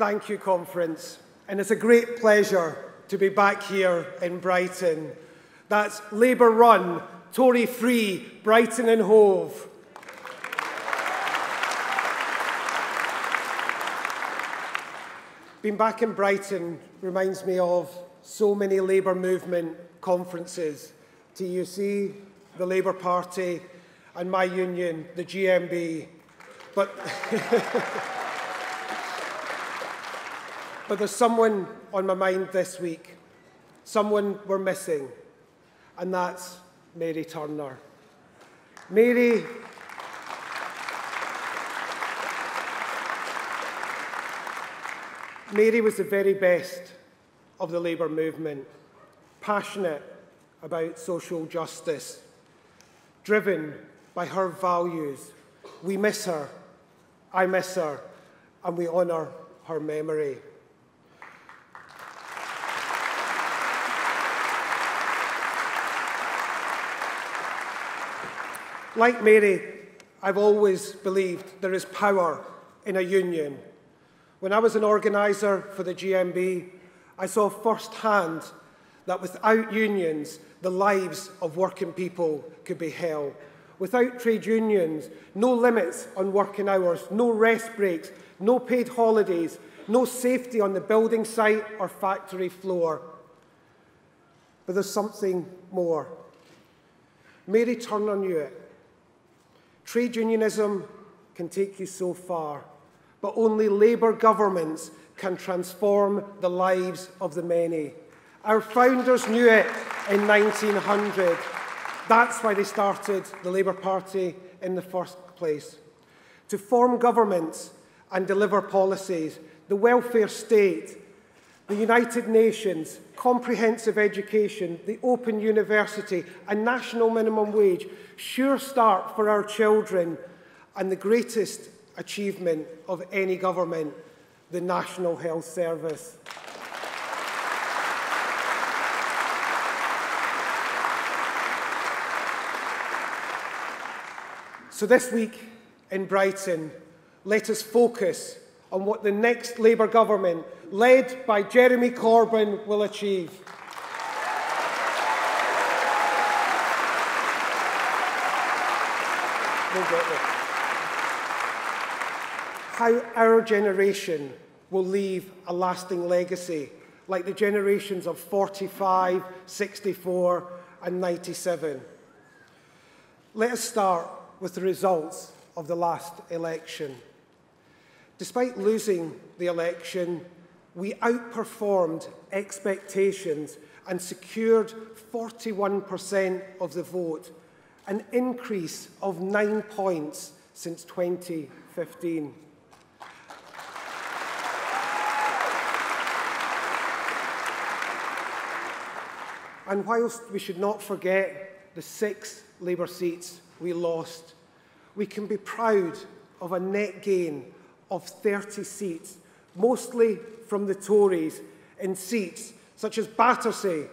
Thank you, Conference. And it's a great pleasure to be back here in Brighton. That's Labour-run, Tory-free Brighton and Hove. Being back in Brighton reminds me of so many Labour movement conferences. TUC, the Labour Party, and my union, the GMB. But there's someone on my mind this week, someone we're missing, and that's Mary Turner. Mary was the very best of the Labour movement, passionate about social justice, driven by her values. We miss her, I miss her, and we honour her memory. Like Mary, I've always believed there is power in a union. When I was an organiser for the GMB, I saw firsthand that without unions, the lives of working people could be hell. Without trade unions, no limits on working hours, no rest breaks, no paid holidays, no safety on the building site or factory floor. But there's something more. Mary Turner knew it. Trade unionism can take you so far, but only Labour governments can transform the lives of the many. Our founders knew it in 1900. That's why they started the Labour Party in the first place. To form governments and deliver policies, the welfare state, the United Nations, comprehensive education, the open university, a national minimum wage, sure start for our children, and the greatest achievement of any government, the National Health Service. So this week in Brighton, let us focus on what the next Labour government, led by Jeremy Corbyn, will achieve. How our generation will leave a lasting legacy, like the generations of 45, 64 and 97. Let us start with the results of the last election. Despite losing the election, we outperformed expectations and secured 41% of the vote, an increase of 9 points since 2015. And whilst we should not forget the 6 Labour seats we lost, we can be proud of a net gain of 30 seats, mostly from the Tories, in seats such as Battersea,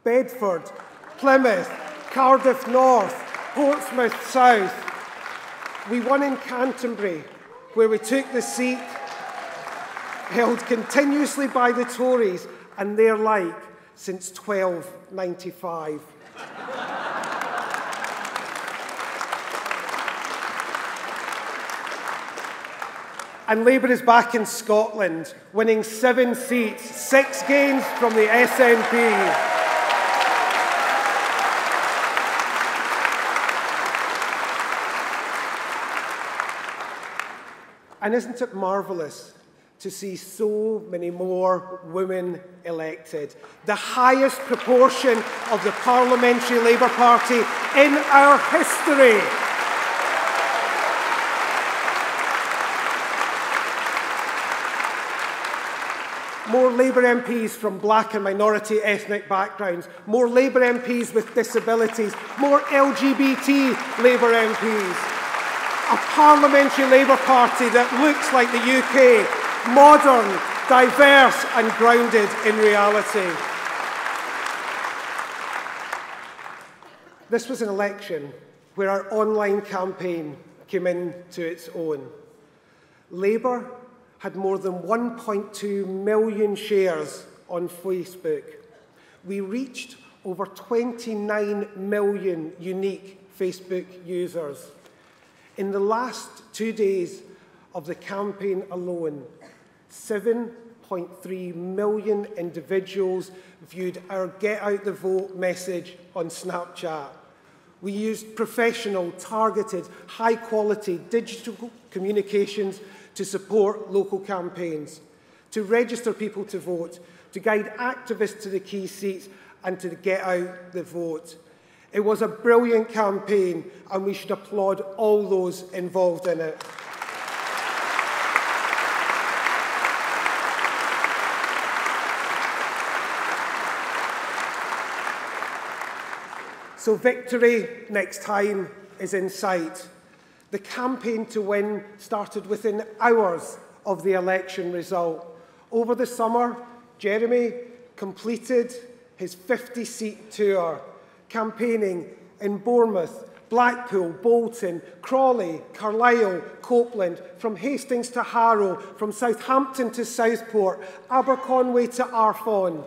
Bedford, Plymouth, Cardiff North, Portsmouth South. We won in Canterbury, where we took the seat held continuously by the Tories and their like since 1295. And Labour is back in Scotland, winning 7 seats, 6 gains from the SNP. And isn't it marvellous to see so many more women elected? The highest proportion of the Parliamentary Labour Party in our history. More Labour MPs from black and minority ethnic backgrounds, more Labour MPs with disabilities, more LGBT Labour MPs. A Parliamentary Labour Party that looks like the UK, modern, diverse and grounded in reality. This was an election where our online campaign came into its own. Labour had more than 1.2 million shares on Facebook. We reached over 29 million unique Facebook users. In the last 2 days of the campaign alone, 7.3 million individuals viewed our Get Out the Vote message on Snapchat. We used professional, targeted, high-quality digital communications to support local campaigns, to register people to vote, to guide activists to the key seats, and to get out the vote. It was a brilliant campaign, and we should applaud all those involved in it. So victory next time is in sight. The campaign to win started within hours of the election result. Over the summer, Jeremy completed his 50-seat tour, campaigning in Bournemouth, Blackpool, Bolton, Crawley, Carlisle, Copeland, from Hastings to Harrow, from Southampton to Southport, Aberconwy to Arfon,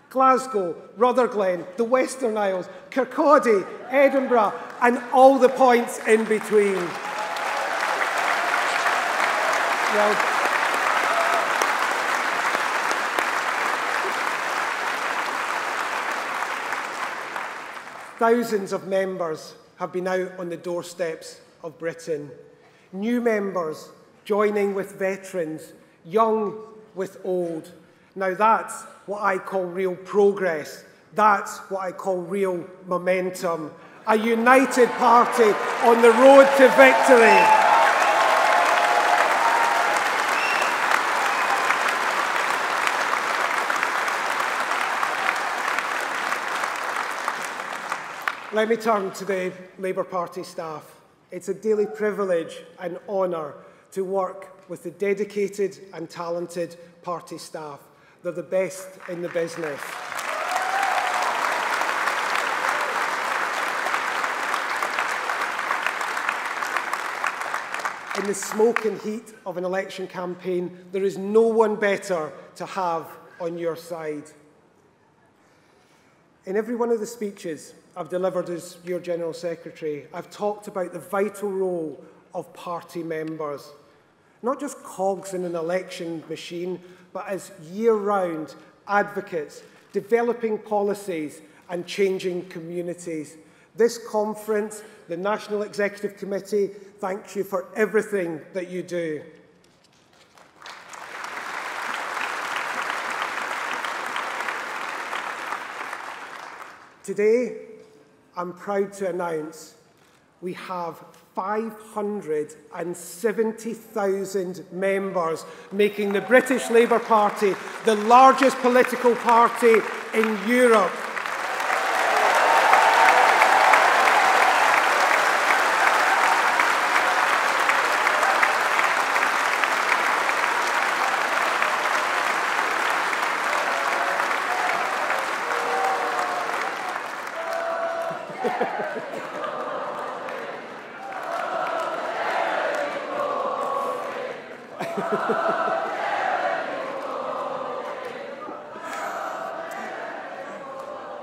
Glasgow, Rutherglen, the Western Isles, Kirkcaldy, Edinburgh, and all the points in between. Well, thousands of members have been out on the doorsteps of Britain. New members joining with veterans, young with old. Now that's what I call real progress. That's what I call real momentum. A united party on the road to victory. Let me turn to the Labour Party staff. It's a daily privilege and honour to work with the dedicated and talented party staff. They're the best in the business. In the smoke and heat of an election campaign, there is no one better to have on your side. In every one of the speeches I've delivered as your General Secretary, I've talked about the vital role of party members, not just cogs in an election machine, but as year-round advocates, developing policies and changing communities. This conference, the National Executive Committee, thanks you for everything that you do. Today, I'm proud to announce we have 570,000 members, making the British Labour Party the largest political party in Europe.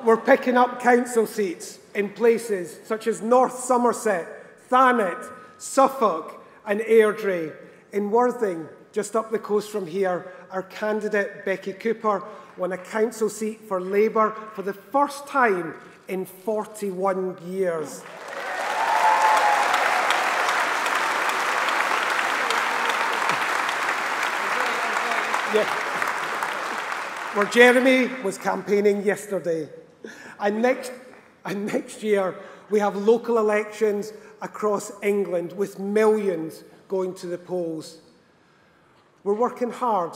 We're picking up council seats in places such as North Somerset, Thanet, Suffolk and Airdrie. In Worthing, just up the coast from here, our candidate Becky Cooper won a council seat for Labour for the first time in 41 years. Yeah. Where Jeremy was campaigning yesterday. And next year, we have local elections across England with millions going to the polls. We're working hard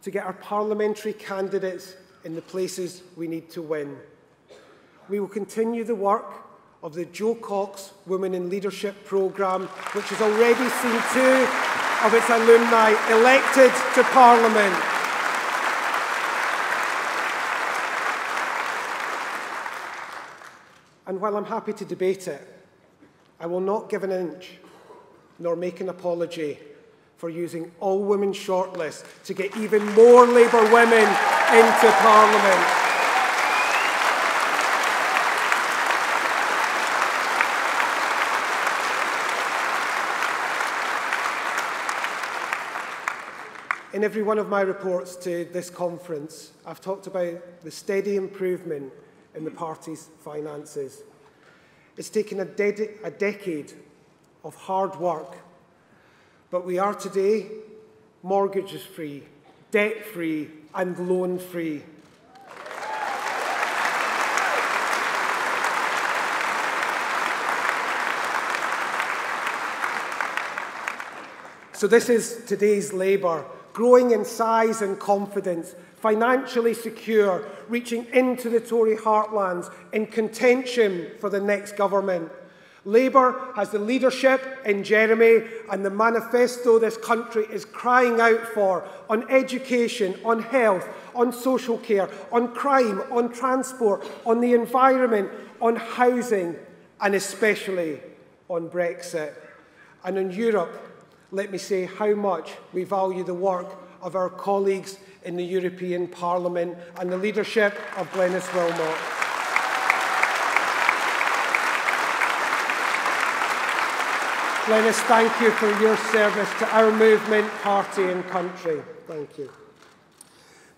to get our parliamentary candidates in the places we need to win. We will continue the work of the Jo Cox Women in Leadership programme, which has already seen 2 of its alumni elected to Parliament. And while I'm happy to debate it, I will not give an inch nor make an apology for using all-women shortlists to get even more Labour women into Parliament. In every one of my reports to this conference, I've talked about the steady improvement in the party's finances. It's taken a decade of hard work, but we are today mortgages-free, debt-free and loan-free. So this is today's Labour, growing in size and confidence, financially secure, reaching into the Tory heartlands in contention for the next government. Labour has the leadership in Jeremy and the manifesto this country is crying out for on education, on health, on social care, on crime, on transport, on the environment, on housing, and especially on Brexit. And in Europe, let me say how much we value the work of our colleagues in the European Parliament and the leadership of Glenis Willmott. Glenis, thank you for your service to our movement, party and country. Thank you.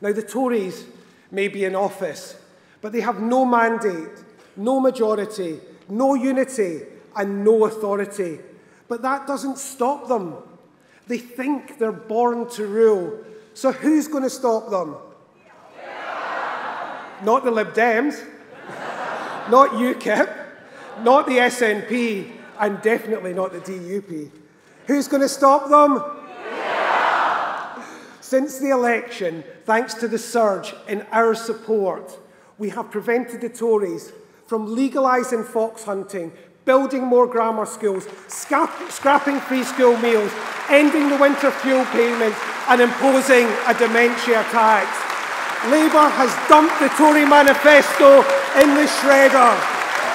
Now, the Tories may be in office, but they have no mandate, no majority, no unity and no authority. But that doesn't stop them. They think they're born to rule. So who's going to stop them? Not the Lib Dems, not UKIP, not the SNP, and definitely not the DUP. Who's going to stop them? Since the election, thanks to the surge in our support, we have prevented the Tories from legalising fox hunting, building more grammar schools, scrapping free school meals, ending the winter fuel payments and imposing a dementia tax. Labour has dumped the Tory manifesto in the shredder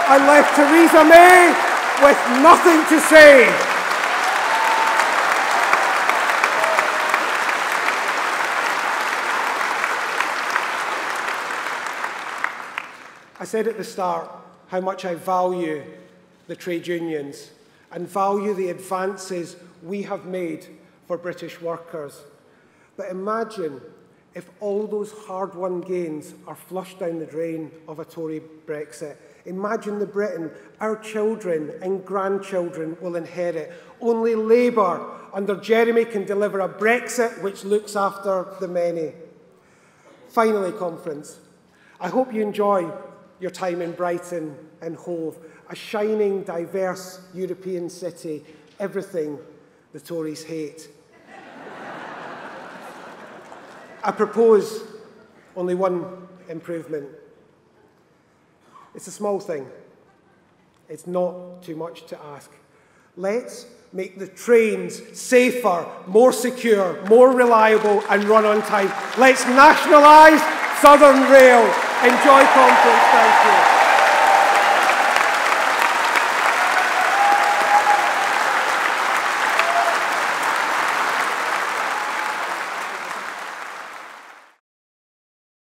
and left Theresa May with nothing to say. I said at the start how much I value the trade unions and value the advances we have made for British workers. But imagine if all those hard-won gains are flushed down the drain of a Tory Brexit. Imagine the Britain our children and grandchildren will inherit. Only Labour under Jeremy can deliver a Brexit which looks after the many. Finally, conference, I hope you enjoy your time in Brighton and Hove, a shining, diverse European city, everything the Tories hate. I propose only one improvement. It's a small thing. It's not too much to ask. Let's make the trains safer, more secure, more reliable and run on time. Let's nationalise Southern Rail. Enjoy conference. Thank you.